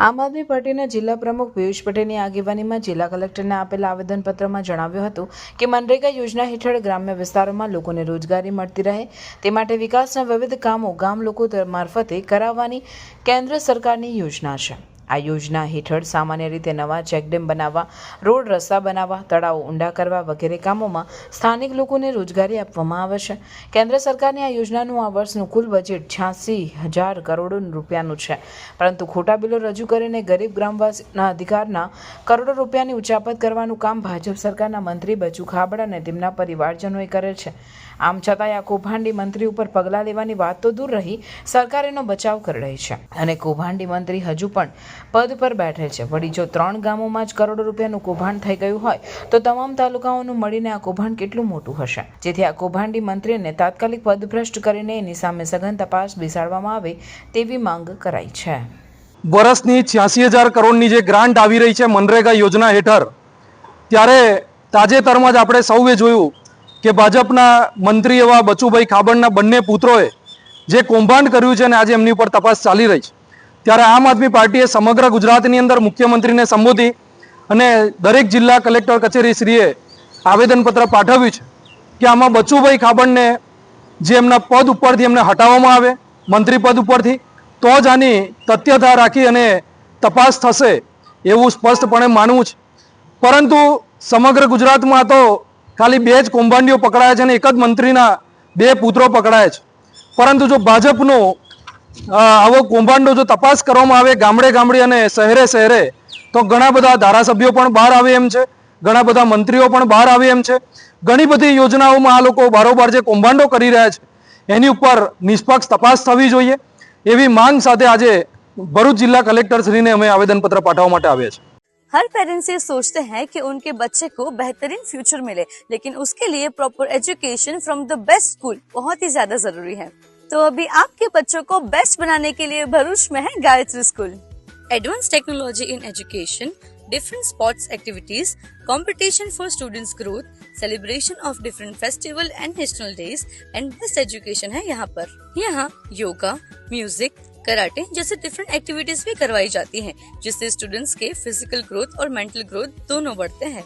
આમ આદમી પાર્ટીના જિલ્લા પ્રમુખ પિયુષ પટેલની આગેવાનીમાં જિલ્લા કલેક્ટરને આપેલા આવેદનપત્રમાં જણાવ્યું હતું કે મનરેગા યોજના હેઠળ ગ્રામ્ય વિસ્તારોમાં લોકોને રોજગારી મળતી રહે તે માટે વિકાસના વિવિધ કામો ગામ લોકો મારફતે કરાવવાની કેન્દ્ર સરકારની યોજના છે। આ યોજના હેઠળ સામાન્ય રીતે નવા ચેકડેમ બનાવવા, રોડ રસ્તા બનાવવા, તળાવો ઊંડા કરવા વગેરે કામોમાં સ્થાનિક લોકોને રોજગારી આપવામાં આવે છે। કેન્દ્ર સરકારની આ યોજનાનું આ વર્ષનું કુલ બજેટ 86,000 કરોડ રૂપિયાનું છે, પરંતુ ખોટા બિલો રજૂ કરીને ગરીબ ગ્રામવાસીના અધિકારના કરોડો રૂપિયાની ઉચાપત કરવાનું કામ ભાજપ સરકારના મંત્રી બચુ ખાબડ અને તેમના પરિવારજનોએ કરે છે। આમ છતાંય આ કૌભાંડી મંત્રી ઉપર પગલાં લેવાની વાત તો દૂર રહી, સરકાર એનો બચાવ કરી રહી છે અને કૌભાંડી મંત્રી હજુ પણ પદ પર બેઠેલ છે। વળી જો 3 ગામોમાં જ કરોડો રૂપિયાનું કૌભાંડ થઈ ગયું હોય તો તમામ તાલુકાઓનું મળીને આ કૌભાંડ કેટલું મોટું હશે, જેથી આ કૌભાંડી મંત્રીને તાત્કાલિક પદભ્રષ્ટ કરીને એની સામે સઘન તપાસ બેસાડવામાં આવે તેવી માંગ કરાઈ છે। વર્ષની 86,000 કરોડની જે ગ્રાન્ટ આવી રહી છે મનરેગા યોજના હેઠળ, ત્યારે તાજેતરમાં જ આપણે સૌએ જોયું કે ભાજપના મંત્રી એવા બચુભાઈ ખાબડના બંને પુત્રોએ જે કૌભાંડ કર્યું છે અને આજે એમની ઉપર તપાસ ચાલી રહી છે। ત્યારે આમ આદમી પાર્ટીએ સમગ્ર ગુજરાતની અંદર મુખ્યમંત્રીને સંબોધી અને દરેક જિલ્લા કલેક્ટર કચેરીશ્રીએ આવેદનપત્ર પાઠવ્યું છે કે આમાં બચુભાઈ ખાબડને જે એમના પદ ઉપરથી એમને હટાવવામાં આવે, મંત્રી પદ ઉપરથી, તો જ આની તથ્યતા રાખી અને તપાસ થશે એવું સ્પષ્ટપણે માનવું છે। પરંતુ સમગ્ર ગુજરાતમાં તો ખાલી 2 જ કૌભાંડીઓ પકડાયા છે અને એક જ મંત્રીના 2 પુત્રો પકડાયા છે। પરંતુ જો ભાજપનો આવો કૌભાંડો જો તપાસ કરવામાં આવે ગામડે ગામડે અને શહેરે શહેરે, તો ઘણા બધા ધારાસભ્યો પણ બહાર આવે એમ છે, ઘણા બધા મંત્રીઓ પણ બહાર આવે એમ છે। ઘણી બધી યોજનાઓમાં આ લોકો બારોબાર જે કૌભાંડો કરી રહ્યા છે એની ઉપર નિષ્પક્ષ તપાસ થવી જોઈએ એવી માંગ સાથે આજે ભરૂચ જિલ્લા કલેક્ટરશ્રીને અમે આવેદનપત્ર પાઠવવા માટે આવ્યા છીએ। हर पेरेंट्स ये सोचते हैं कि उनके बच्चे को बेहतरीन फ्यूचर मिले, लेकिन उसके लिए proper education from the best school बहुत ही ज्यादा जरूरी है। तो अभी आपके बच्चों को बेस्ट बनाने के लिए भरूच में है Gayatri school. Advance technology in education, different sports activities, competition for students growth, celebration of different festival and national days and best education है यहाँ पर। यहाँ योगा, म्यूजिक, कराटे जैसे डिफरेंट एक्टिविटीज भी करवाई जाती हैं, जिससे स्टूडेंट्स के फिजिकल ग्रोथ और मेंटल ग्रोथ दोनों बढ़ते हैं।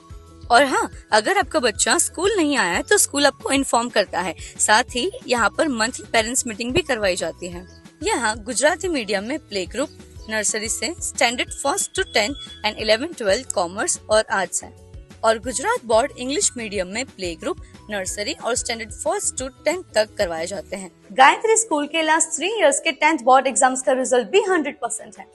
और हाँ, अगर आपका बच्चा स्कूल नहीं आया है तो स्कूल आपको इन्फॉर्म करता है। साथ ही यहाँ पर मंथली पेरेंट्स मीटिंग भी करवाई जाती है। यहाँ गुजराती मीडियम में प्ले ग्रुप, नर्सरी से standard 1st to 10 and 11-12 commerce और आर्ट्स है, और गुजरात बोर्ड इंग्लिश मीडियम में प्ले ग्रुप, नर्सरी और स्टैंडर्ड 1st to 10 तक करवाए जाते हैं। गायत्री स्कूल के लास्ट 3 इयर्स के 10th बोर्ड एग्जाम्स का रिजल्ट भी 100% है।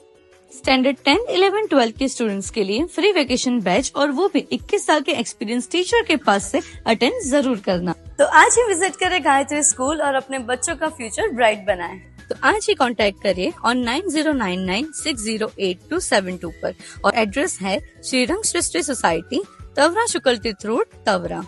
स्टैंडर्ड 10, 11, 12 के स्टूडेंट्स के लिए फ्री वेकेशन बैच, और वो भी 21 साल के एक्सपीरियंस टीचर के पास से अटेंड जरूर करना। तो आज ही विजिट करें गायत्री स्कूल और अपने बच्चों का फ्यूचर ब्राइट बनाएं। तो आज ही कांटेक्ट करिए ऑन 9099608272 पर, और एड्रेस है श्रीरंग सृष्टि सोसाइटी, तवरा शुक्ल तीर्थ रोड, तवरा।